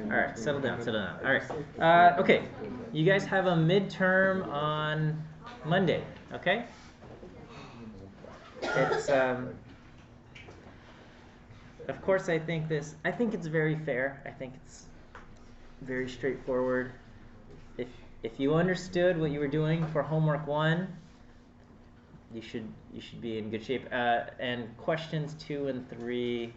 All right, settle down, settle down. All right. Okay, you guys have a midterm on Monday. Okay. It's of course I think it's very fair. I think it's very straightforward. If you understood what you were doing for homework 1, you should be in good shape. And questions 2 and 3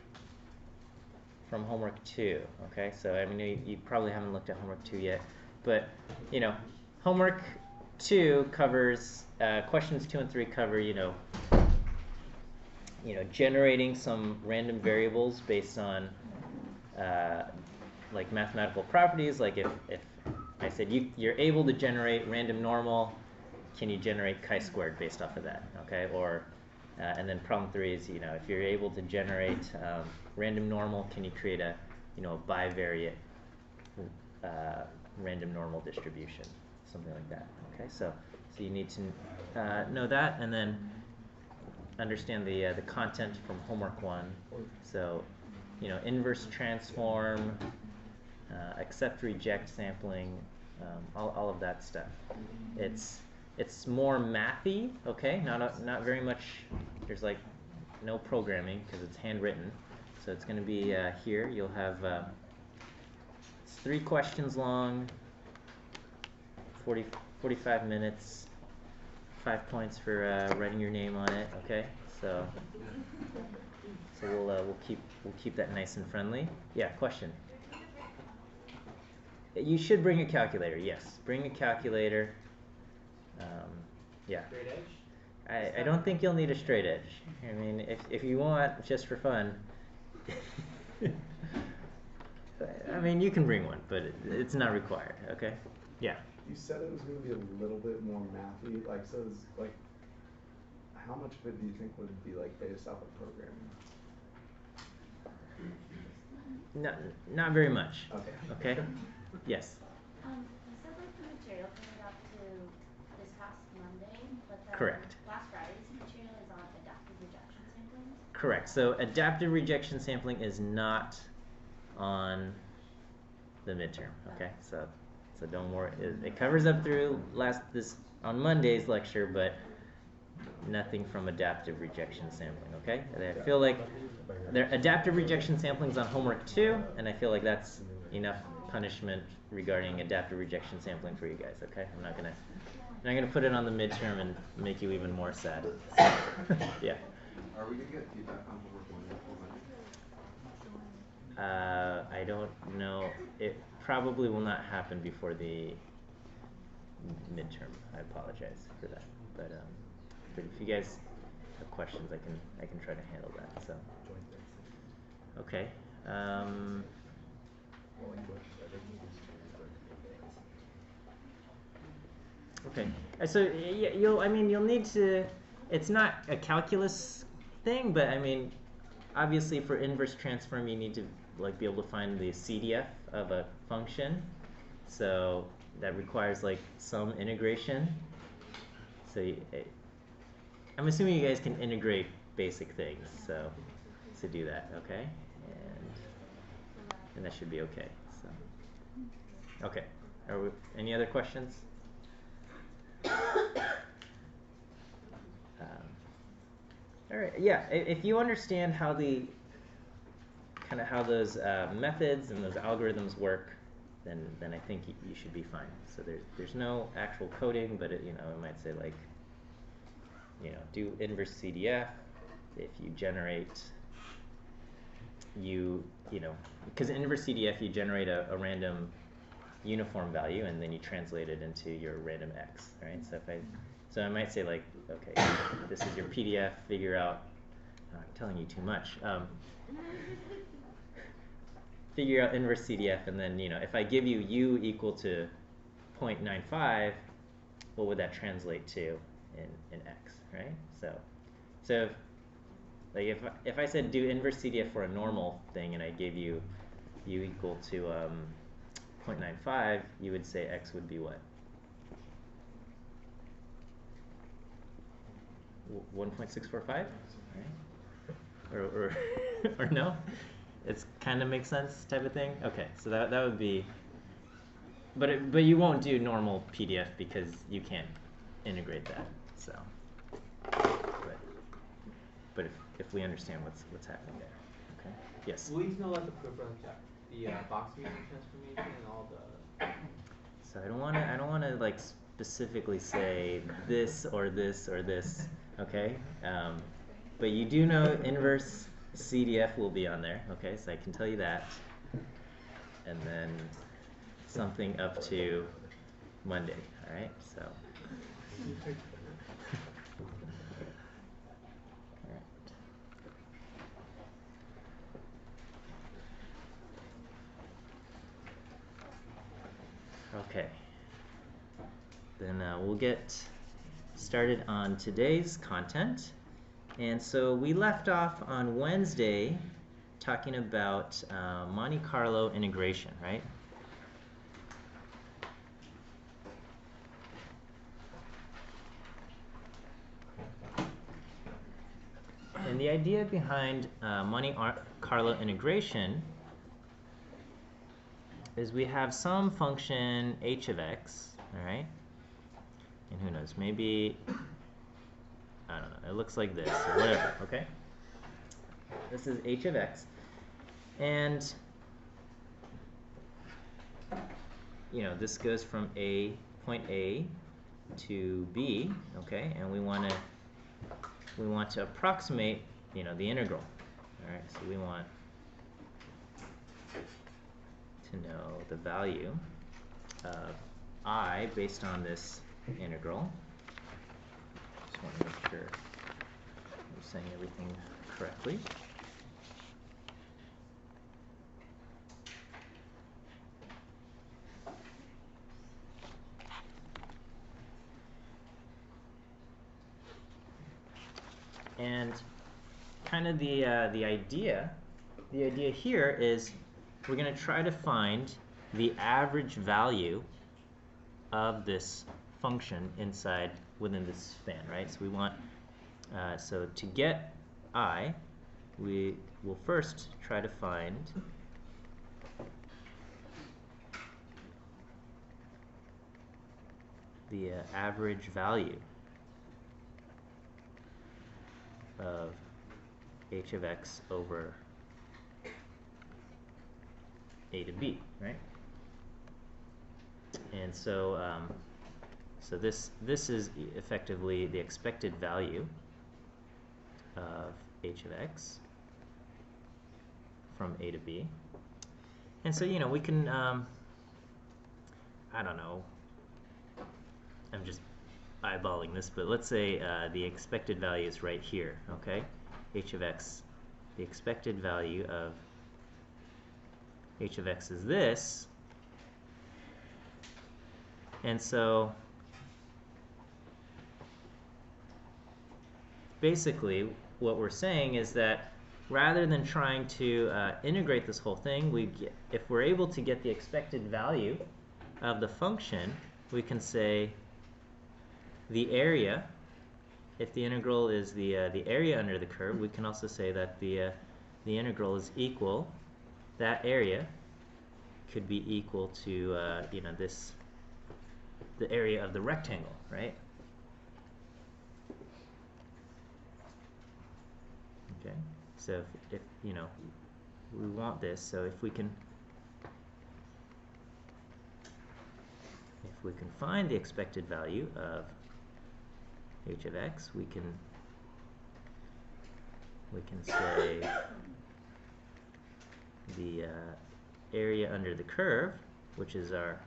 from homework 2. Okay, so I mean you probably haven't looked at homework 2 yet, but you know, homework 2 covers questions 2 and 3 cover generating some random variables based on like mathematical properties. Like if I said you're able to generate random normal, can you generate chi-squared based off of that? Okay, or and then problem 3 is if you're able to generate random normal, can you create a bivariate random normal distribution, something like that. Okay, so you need to know that, and then understand the content from homework 1. So inverse transform, accept reject sampling, all of that stuff. It's more mathy, okay? Not very much. There's like no programming because it's handwritten. So it's going to be here. You'll have it's 3 questions long, 45 minutes, 5 points for writing your name on it. Okay, so we'll keep that nice and friendly. Yeah, question. You should bring a calculator. Yes, bring a calculator. Yeah. Straight edge? I don't think you'll need a straight edge. I mean, if you want, just for fun, I mean, you can bring one, but it's not required, okay? Yeah. You said it was going to be a little bit more mathy, like, so it's like, how much of it do you think would be like based off of programming? Not very much. Okay. Okay? Yes? You said like the material coming up to this past Monday, but then Correct. last Friday's material is on adaptive rejection sampling? Correct. So adaptive rejection sampling is not on the midterm. Okay, so don't worry. It covers up through on Monday's lecture, but nothing from adaptive rejection sampling. Okay, and I feel like adaptive rejection sampling is on homework 2, and I feel like that's enough punishment regarding adaptive rejection sampling for you guys. Okay, I'm not gonna put it on the midterm and make you even more sad. Yeah. Are we gonna get feedback on homework 1? I don't know. It probably will not happen before the midterm. I apologize for that. But if you guys have questions, I can try to handle that. So. Okay. Okay. So you'll need to. It's not a calculus thing, but I mean, obviously for inverse transform, you need to be able to find the CDF of a function. So that requires some integration. So I'm assuming you guys can integrate basic things. So do that, okay? And that should be okay. So okay. Any other questions? All right. Yeah. If you understand how how those methods and those algorithms work, then I think you should be fine. So there's no actual coding, but it might say do inverse CDF. If you generate because inverse CDF you generate a random uniform value and then you translate it into your random x, right? So I might say okay, this is your PDF, figure out, I'm telling you too much, figure out inverse CDF, and then if I give you u equal to 0.95, what would that translate to in x, right? So if I said do inverse CDF for a normal thing and I gave you u equal to 0.95, you would say x would be what? 1.645, right? Or no? It's kind of makes sense type of thing. Okay, so that would be. But you won't do normal PDF because you can't integrate that. So, but if we understand what's happening there, okay. Yes. We need to know like the proof for like the box meter transformation and all the. So I don't want to like specifically say this or this or this, okay? But you do know inverse CDF will be on there, okay? So I can tell you that. And then something up to Monday, all right? So. Okay. Then we'll get started on today's content. And so we left off on Wednesday talking about Monte Carlo integration, right? And the idea behind Monte Carlo integration is we have some function h of x, all right? And who knows, maybe, I don't know, it looks like this or whatever, okay? This is h of x. And, you know, this goes from point A to B, okay? And we want to approximate, you know, the integral. All right, so we want to know the value of I based on this integral. Just want to make sure I'm saying everything correctly. And kind of the idea here is we're going to try to find the average value of this function within this span, right? So we want so to get I, we will first try to find the average value of h of x over a to b, right? And so so this is effectively the expected value of h of x from a to b. And so, you know, we can I don't know, I'm just eyeballing this, but let's say the expected value is right here, okay? H of x, the expected value of h of x is this. And so basically what we're saying is that rather than trying to integrate this whole thing, if we're able to get the expected value of the function, we can say the area, if the integral is the area under the curve, we can also say that the integral is equal, that area could be equal to you know, the area of the rectangle, right? Okay, so if you know, we want this, so if we can find the expected value of h of x, we can say the area under the curve, which is our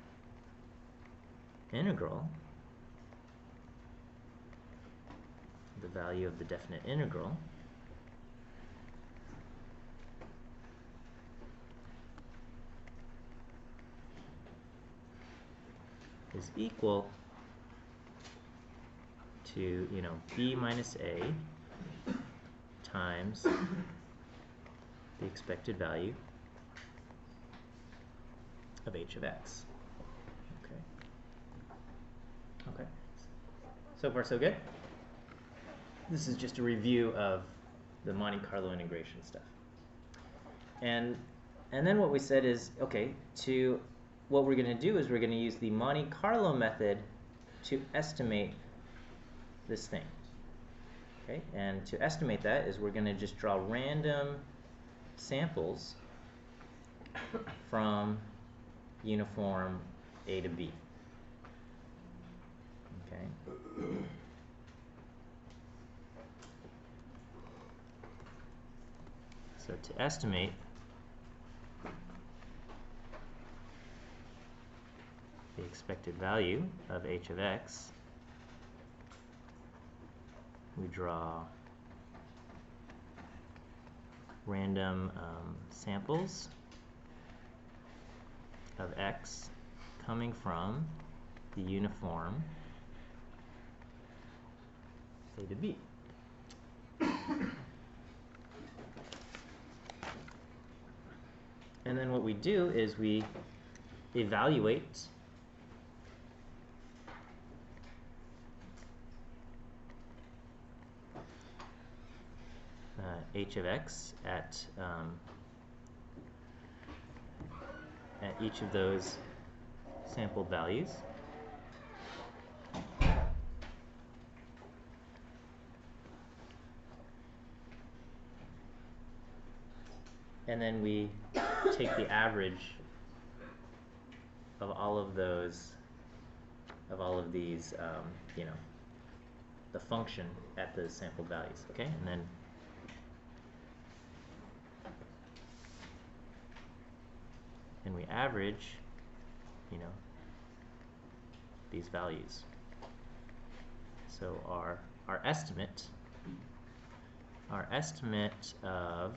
integral, the value of the definite integral, is equal to, you know, b minus a times the expected value of h of x. Okay. Okay. So far, so good? This is just a review of the Monte Carlo integration stuff. and then what we said is, okay, what we're going to do is we're going to use the Monte Carlo method to estimate this thing. Okay, and to estimate that is we're going to just draw random samples from uniform A to B. Okay. So to estimate the expected value of h of x, we draw random samples of x coming from the uniform A to B. And then what we do is we evaluate h of x at each of those sampled values. And then we take the average of all of those, of all of these, you know, the function at the sampled values, okay? And we average, you know, these values. So our estimate of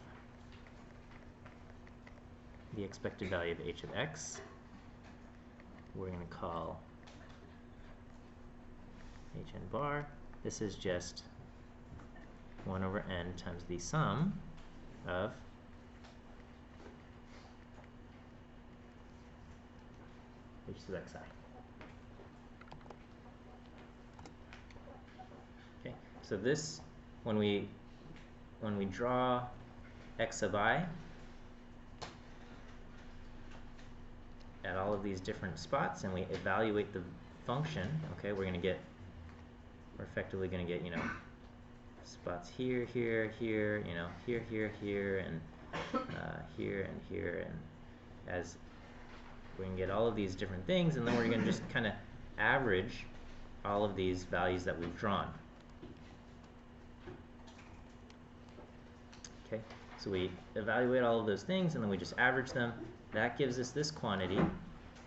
the expected value of h of x, we're going to call hn bar. This is just 1 over n times the sum of h sub xi. Okay, so this, when we draw x sub I at all of these different spots and we evaluate the function, okay, we're effectively going to get, you know, spots here, here, here, you know, here, here, here, and here and here, and as we can get all of these different things, and then we're going to just kind of average all of these values that we've drawn. Okay, so we evaluate all of those things, and then we just average them. That gives us this quantity,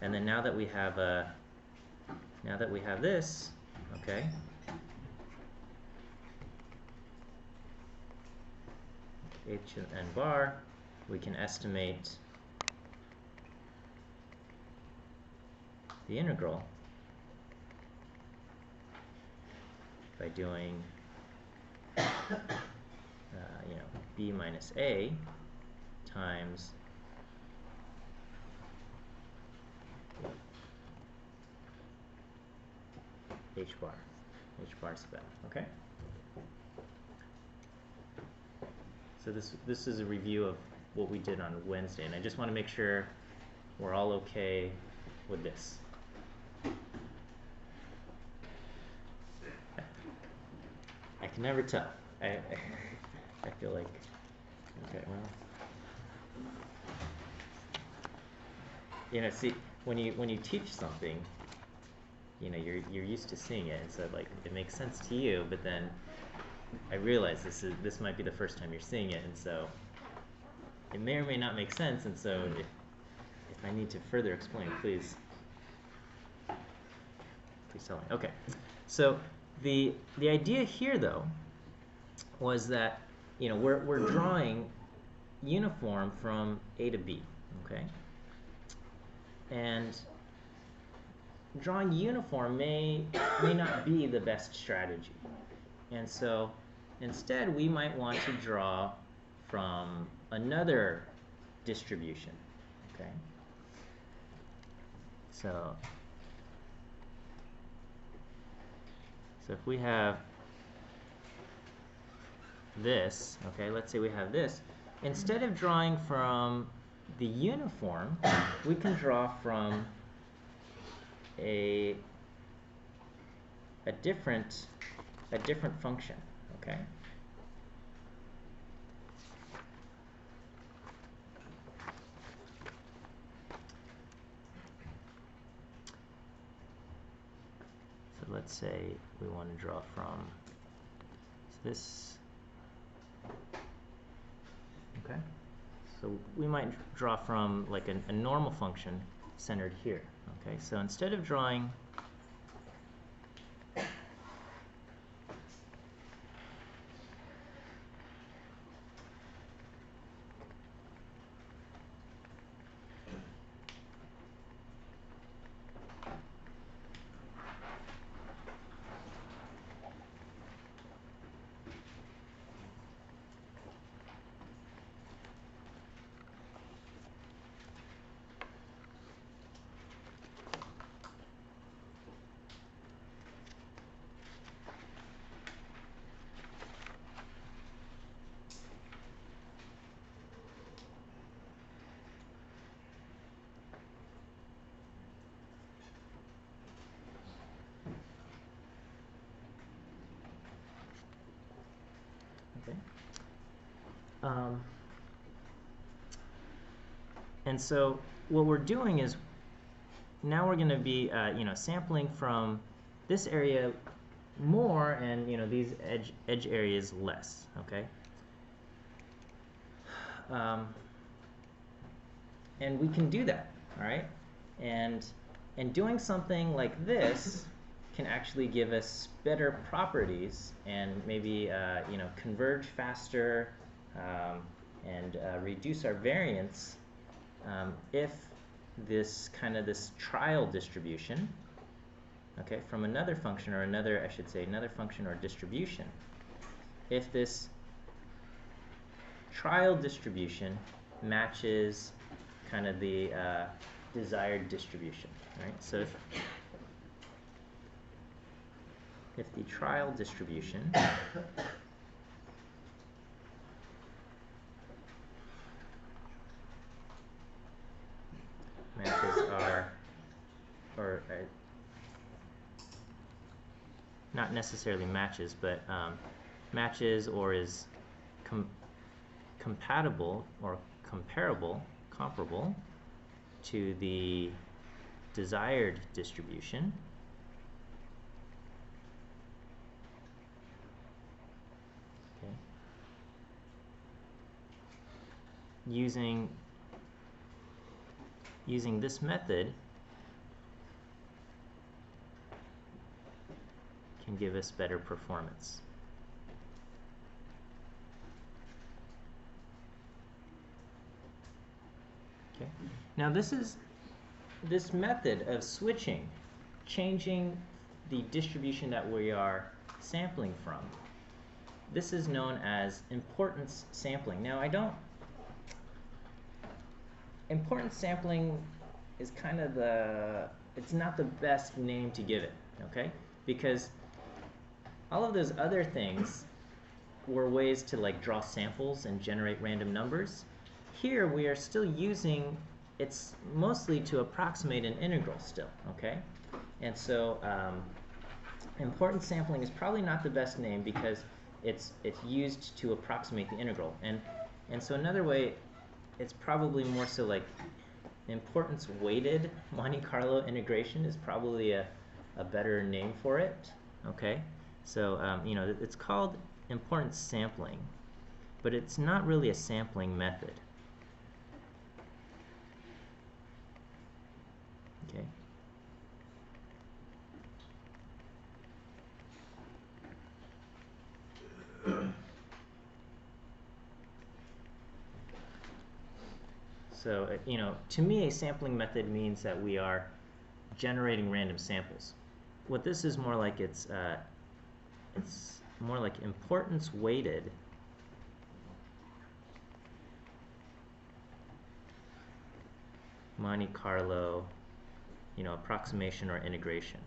and then now that we have this, okay, h and n bar, we can estimate the integral by doing you know, b minus a times h bar sub n, okay? So this is a review of what we did on Wednesday, and I just want to make sure we're all okay with this. I can never tell. I feel like, okay, well, you know, see, when you teach something, you know, you're used to seeing it, and so like it makes sense to you, but then I realize this might be the first time you're seeing it, and so it may or may not make sense, and so if I need to further explain, please tell me. Okay, so the idea here though was that, you know, we're drawing uniform from A to B, okay, and drawing uniform may not be the best strategy, and so instead we might want to draw from another distribution, okay? So if we have this, okay, let's say we have this, instead of drawing from the uniform, we can draw from a different function, okay? So let's say we want to draw from this, okay? So we might draw from like a normal function centered here, okay? So instead of drawing okay. And so what we're doing is now we're going to be sampling from this area more and these edge areas less, okay? And we can do that, all right? And doing something like this can actually give us better properties and maybe converge faster and reduce our variance if this trial distribution, okay, from another function or another function or distribution, if this trial distribution matches kind of the desired distribution, right? So if the trial distribution matches not necessarily matches, but matches or is compatible or comparable to the desired distribution, okay, using this method can give us better performance. Okay. Now this method of changing the distribution that we are sampling from, this is known as importance sampling. Now importance sampling is kind of it's not the best name to give it, okay? Because all of those other things were ways to like draw samples and generate random numbers. Here we are still using, it's mostly to approximate an integral still, okay? And so importance sampling is probably not the best name because it's used to approximate the integral. And so another way, it's probably more so like importance weighted Monte Carlo integration is probably a better name for it, okay? So it's called importance sampling, but it's not really a sampling method. Okay. So, to me, a sampling method means that we are generating random samples. What this is more like, it's more like importance weighted Monte Carlo, approximation or integration.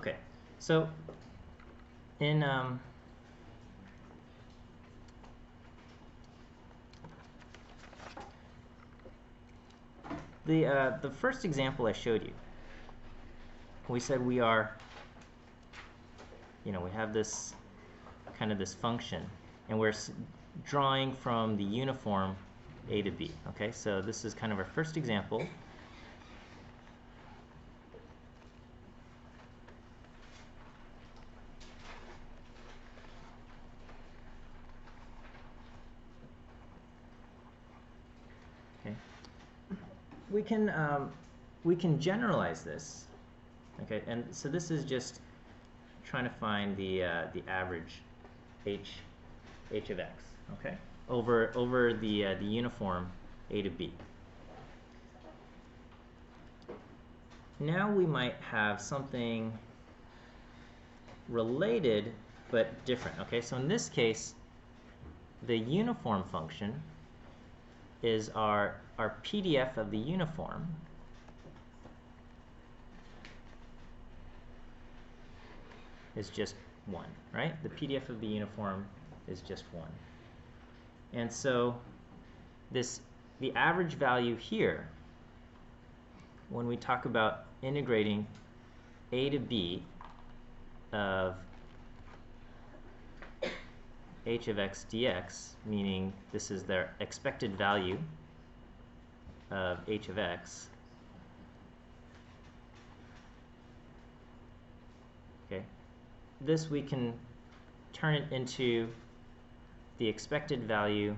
Okay, so in the first example I showed you, we said we are, we have this kind of this function, and we're drawing from the uniform a to b. Okay, so this is kind of our first example. Okay, we can generalize this. Okay, and so this is just trying to find the average h of x. Okay, over the uniform a to b. Now we might have something related but different. Okay, so in this case, the uniform function is our PDF of the uniform. Is just 1, right? The PDF of the uniform is just 1. And so the average value here, when we talk about integrating a to b of h of x dx, meaning this is their expected value of h of x, okay, this we can turn it into the expected value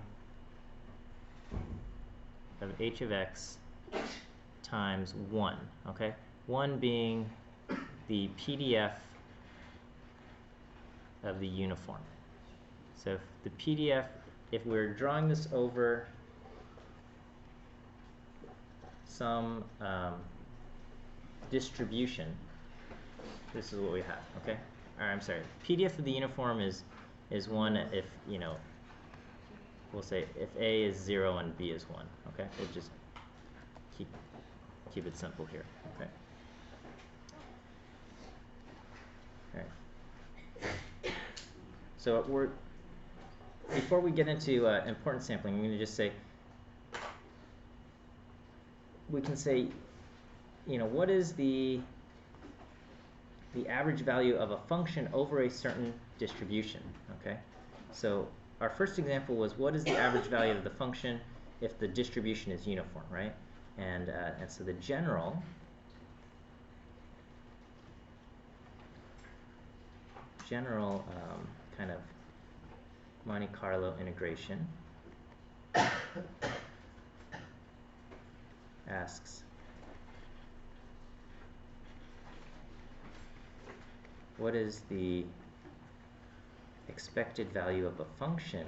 of h of x times 1, okay? 1 being the PDF of the uniform. So if the PDF, if we're drawing this over some distribution, this is what we have, okay? Or I'm sorry, PDF of the uniform is 1 if, we'll say if A is 0 and B is 1, okay? We'll just keep it simple here, okay? All right. So before we get into importance sampling, I'm going to just say, we can say, what is the average value of a function over a certain distribution, okay? So our first example was, what is the average value of the function if the distribution is uniform, right? And so the general kind of Monte Carlo integration asks, what is the expected value of a function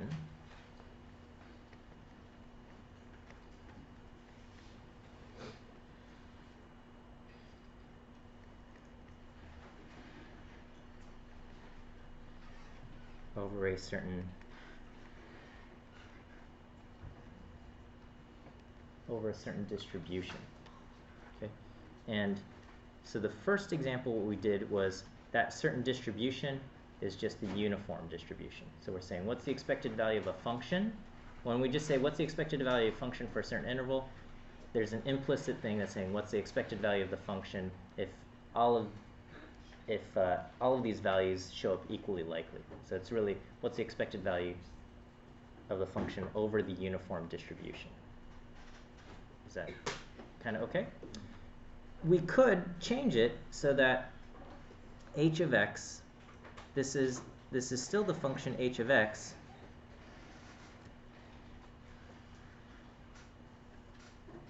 over a certain distribution, okay? And so the first example what we did was that certain distribution is just the uniform distribution. So we're saying, what's the expected value of a function? When we just say, what's the expected value of a function for a certain interval, there's an implicit thing that's saying, what's the expected value of the function if all of these values show up equally likely. So it's really, what's the expected value of the function over the uniform distribution. Is that kind of okay? We could change it so that h of x, this is still the function h of x,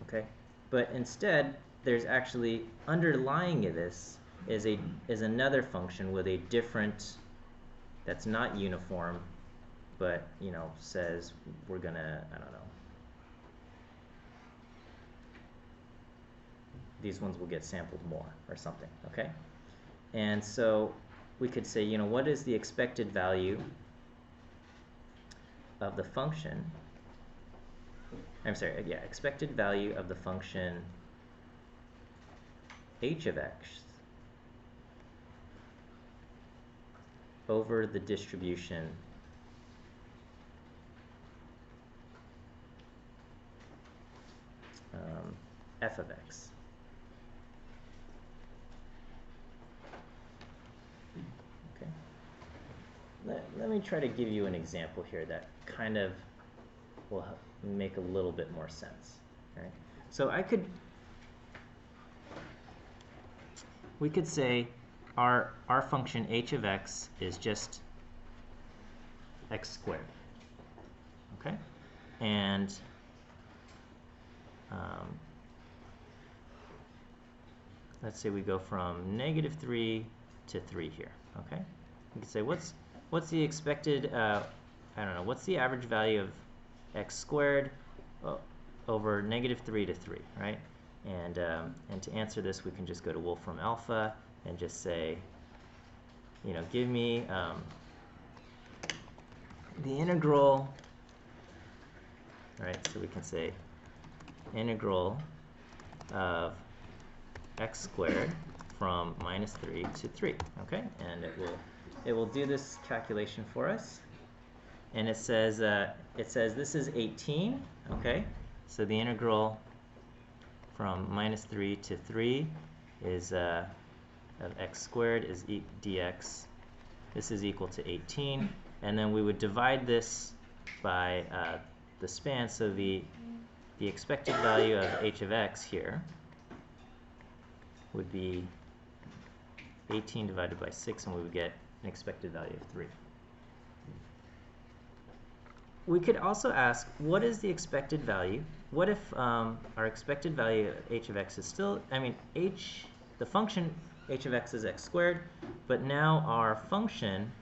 okay? But instead, there's actually underlying this is another function with a different, that's not uniform, but says we're gonna, I don't know, these ones will get sampled more or something, okay? And so we could say, what is the expected value of the function? I'm sorry, yeah, expected value of the function h of x over the distribution f of x. Okay. Let me try to give you an example here that kind of will make a little bit more sense. Right? So we could say our function h of x is just x squared. Okay? And let's say we go from -3 to 3 here. Okay? We could say what's the expected I don't know, what's the average value of x squared over -3 to 3, right? And to answer this, we can just go to Wolfram Alpha and just say, you know, give me the integral, right? So we can say integral of x squared from -3 to 3, okay? And it will do this calculation for us. And it says this is 18, okay? So the integral from -3 to 3 is of x squared is dx. This is equal to 18, and then we would divide this by the span. So the expected value of h of x here would be 18 divided by 6, and we would get an expected value of 3. We could also ask, what is the expected value? What if our expected value of h of x is still, the function h of x is x squared, but now our function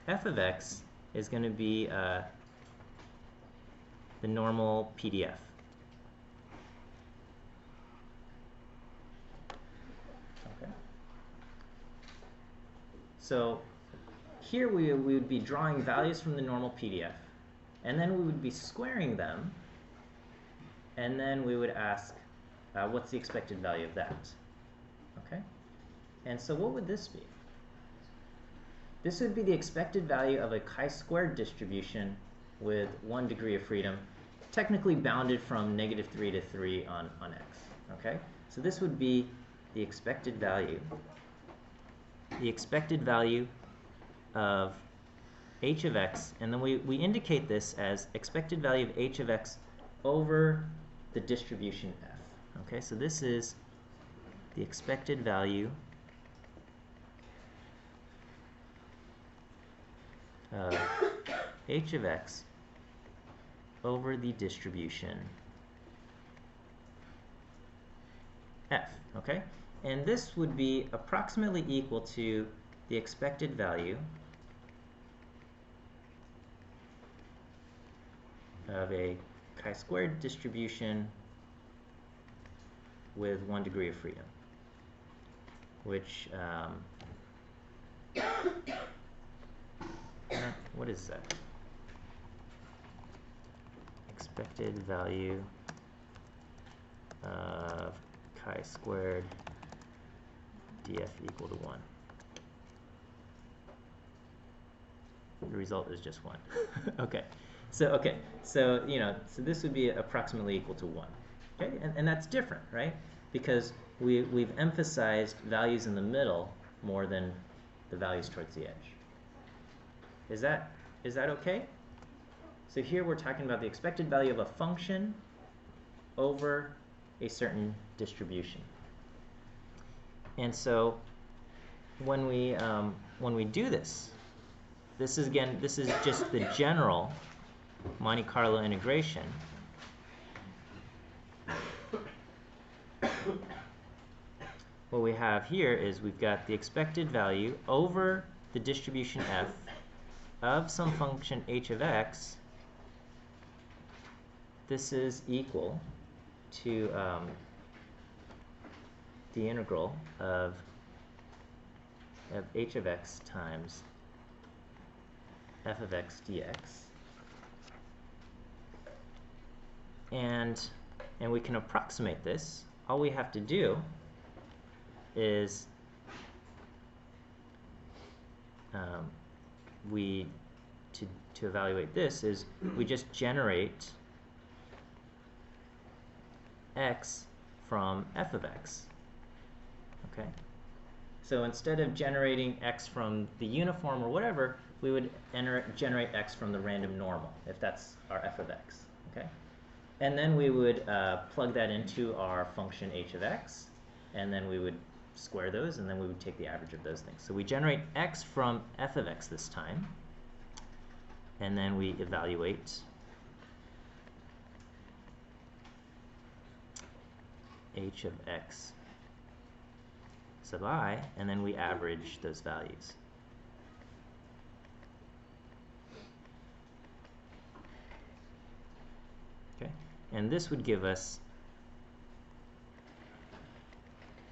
f of x is going to be the normal PDF. Okay. So here we would be drawing values from the normal PDF, and then we would be squaring them, and then we would ask, what's the expected value of that? Okay? And so what would this be? This would be the expected value of a chi-squared distribution with 1 degree of freedom, technically bounded from -3 to 3 on x. Okay? So this would be the expected value. The expected value of h of x, and then we indicate this as expected value of h of x over the distribution f. Okay, so this is the expected value of h of x over the distribution f. Okay, and this would be approximately equal to the expected value of a chi-squared distribution with 1 degree of freedom, which what is that? Expected value of chi-squared df equal to 1. The result is just 1. Okay. So you know, so this would be approximately equal to 1. Okay, and that's different, right? Because we've emphasized values in the middle more than the values towards the edge. Is that okay? So here we're talking about the expected value of a function over a certain distribution. And so when we do this, this is just the general Monte Carlo integration. What we have here is we've got the expected value over the distribution f of some function h of x. This is equal to the integral of h of x times f of x dx. And we can approximate this. All we have to do is we to evaluate this is we just generate x from f of x. Okay? So instead of generating x from the uniform or whatever, we would generate x from the random normal, if that's our f of x. Okay? And then we would plug that into our function h of x, and then we would square those, and then we would take the average of those things. So we generate x from f of x this time, and then we evaluate h of x sub I, and then we average those values. Okay, and this would give us,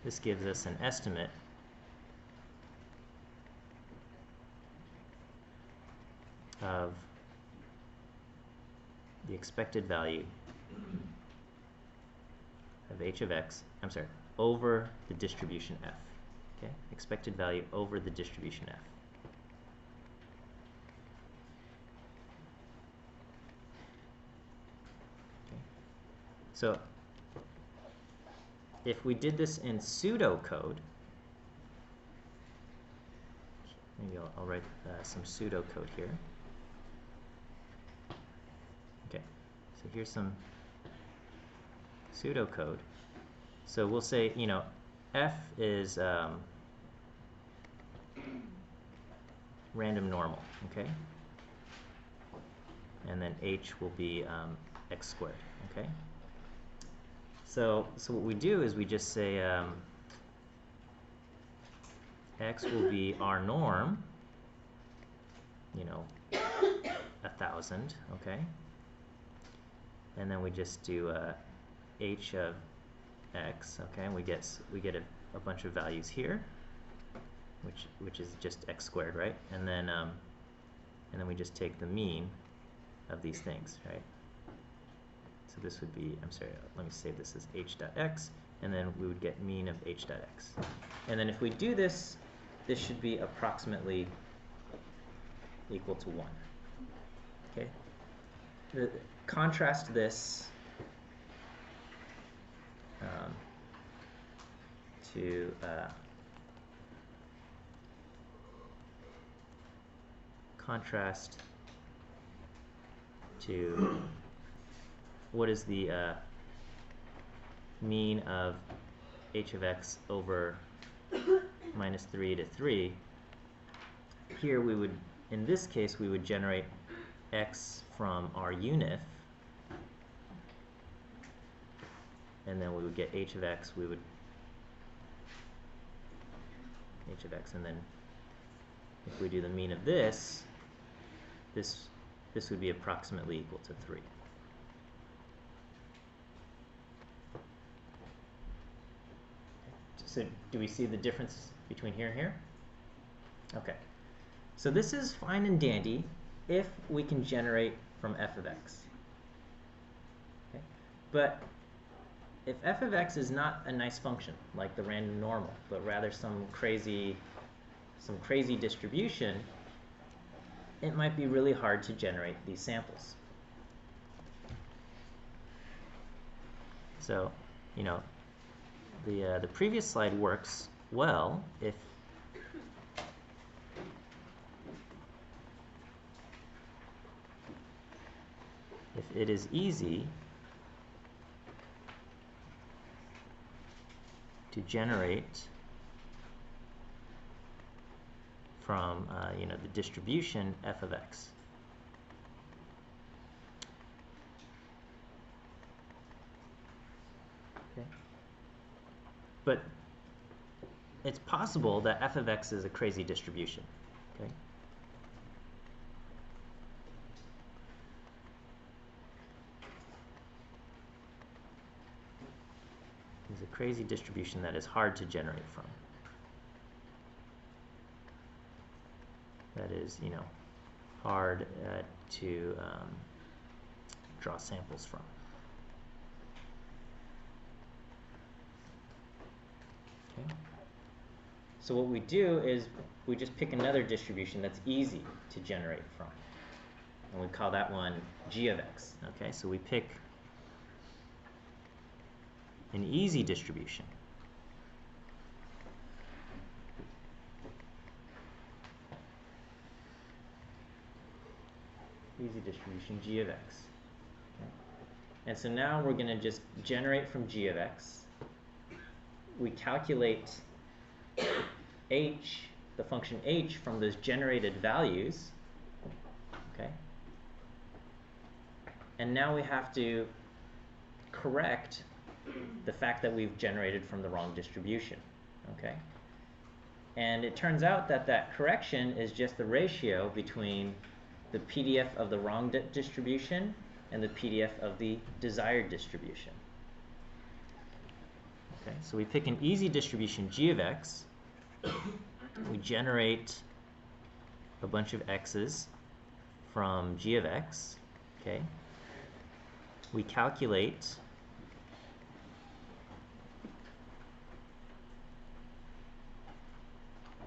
this gives us an estimate of the expected value of h of x, I'm sorry, over the distribution f. Okay, expected value over the distribution f. Okay. So if we did this in pseudocode, maybe I'll write some pseudocode here. Okay, so here's some pseudocode. So we'll say, you know, f is random normal, okay? And then h will be x squared, okay? So what we do is we just say x will be our norm, you know, 1,000, okay? And then we just do h of x, okay? And we get a bunch of values here, which is just x squared, right? And then we just take the mean of these things, right? So this would be, I'm sorry, let me save this as h dot x, and then we would get mean of h dot x. And then if we do this, this should be approximately equal to 1. Okay? Contrast this to contrast to what is the mean of h of x over minus 3 to 3. Here we would, in this case, we would generate x from our unif, and then we would get h of x, we would h of x, and then if we do the mean of this, this would be approximately equal to 3. So do we see the difference between here and here? Okay. So this is fine and dandy if we can generate from f of x. Okay. But if f of x is not a nice function like the random normal, but rather some crazy distribution, it might be really hard to generate these samples. So, you know, the previous slide works well if it is easy to generate from you know, the distribution f of x. Okay. But it's possible that f of x is a crazy distribution. Okay. It's a crazy distribution that is hard to generate from. That is, you know, hard to draw samples from. Okay. So what we do is we just pick another distribution that's easy to generate from. And we call that one g of x. Okay, so we pick an easy distribution. Easy distribution g of x. Okay. And so now we're going to just generate from g of x. We calculate h, the function h, from those generated values. Okay. And now we have to correct the fact that we've generated from the wrong distribution. Okay. And it turns out that that correction is just the ratio between the PDF of the wrong distribution and the PDF of the desired distribution. Okay, so we pick an easy distribution g of x. We generate a bunch of x's from g of x. Okay. We calculate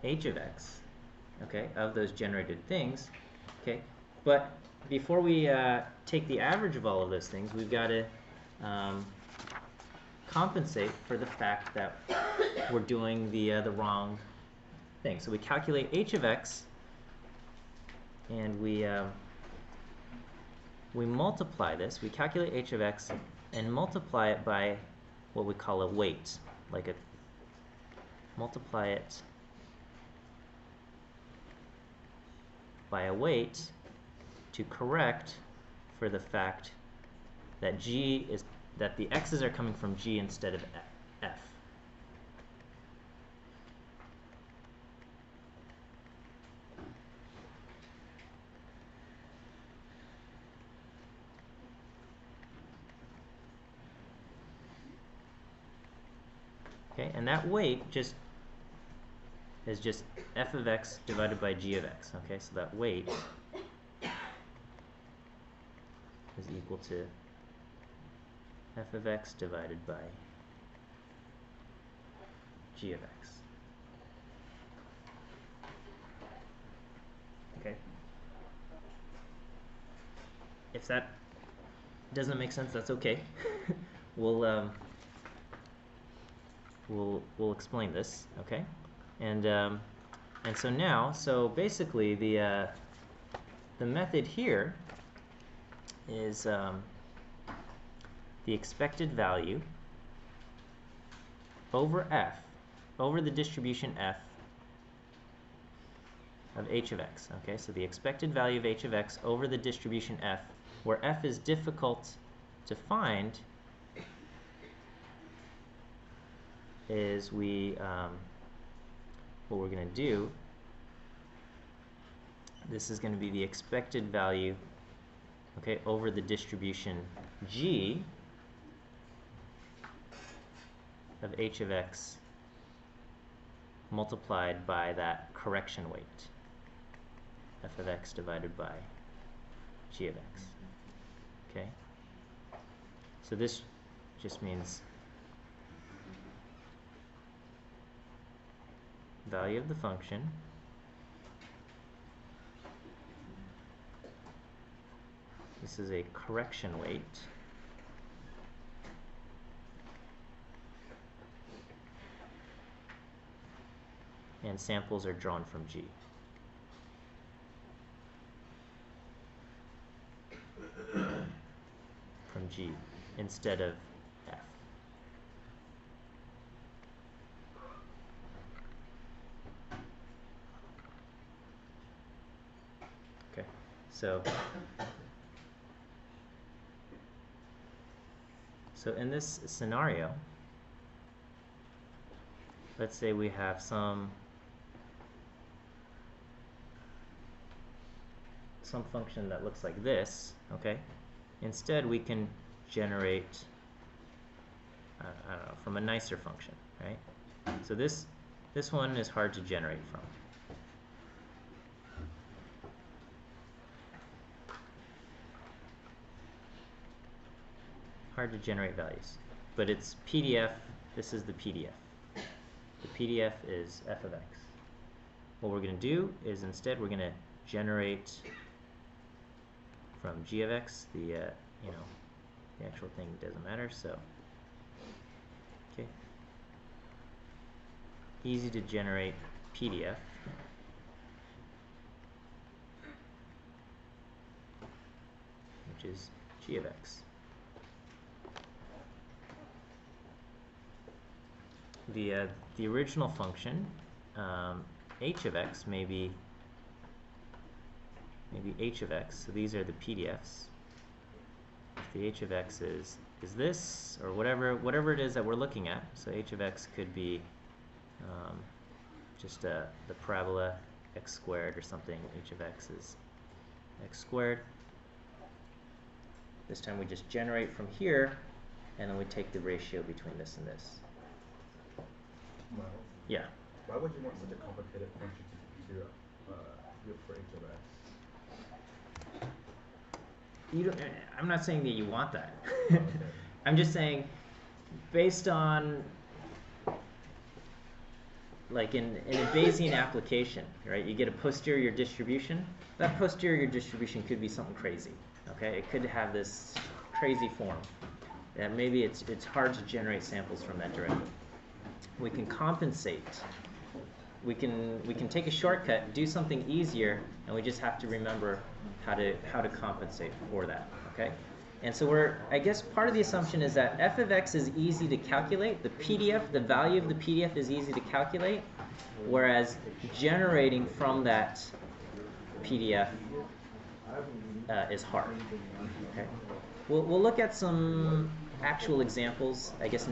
h of x, okay, of those generated things. Okay, but before we take the average of all of those things, we've got to compensate for the fact that we're doing the wrong thing. So we calculate h of x, and we multiply this. We calculate h of x and multiply it by what we call a weight, like a multiply it by a weight to correct for the fact that that the x's are coming from g instead of f. Okay, and that weight is just f of x divided by g of x. Okay, so that weight is equal to f of x divided by g of x. Okay. If that doesn't make sense, that's okay. We'll explain this, okay? And so now, so basically the method here is the expected value over f, over the distribution f of h of x. Okay, so the expected value of h of x over the distribution f, where f is difficult to find, is what we're going to do, this is going to be the expected value, okay, over the distribution g of h of x multiplied by that correction weight, f of x divided by g of x. Okay, so this just means value of the function this is a correction weight and samples are drawn from G. From G instead of F. Okay, so in this scenario, let's say we have some function that looks like this, okay? Instead, we can generate, I don't know, from a nicer function, right? So this one is hard to generate from. Hard to generate values, but it's PDF. This is the PDF. The PDF is f of x. What we're going to do is instead we're going to generate from g of x the the actual thing doesn't matter. So okay, easy to generate PDF. Which is g of x. The original function h of x may be h of x. So these are the PDFs. If the h of x is this or whatever it is that we're looking at. So h of x could be just the parabola x squared or something. H of x is x squared. This time we just generate from here, and then we take the ratio between this and this. Miles, Yeah. why would you want such a complicated function to do it for h of x? You don't, I'm not saying that you want that. Okay. I'm just saying, based on, like in a Bayesian application, right? You get a posterior distribution. That posterior distribution could be something crazy. Okay, it could have this crazy form. And maybe it's hard to generate samples from that directly. We can compensate. We can take a shortcut, do something easier, and we just have to remember how to compensate for that. Okay, and so I guess part of the assumption is that f of x is easy to calculate. The PDF, the value of the PDF is easy to calculate, whereas generating from that PDF is hard. Okay, we'll look at some actual examples. I guess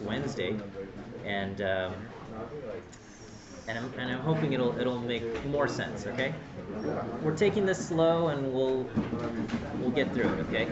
Wednesday, and I'm hoping it'll make more sense. Okay, we're taking this slow, and we'll get through it. Okay.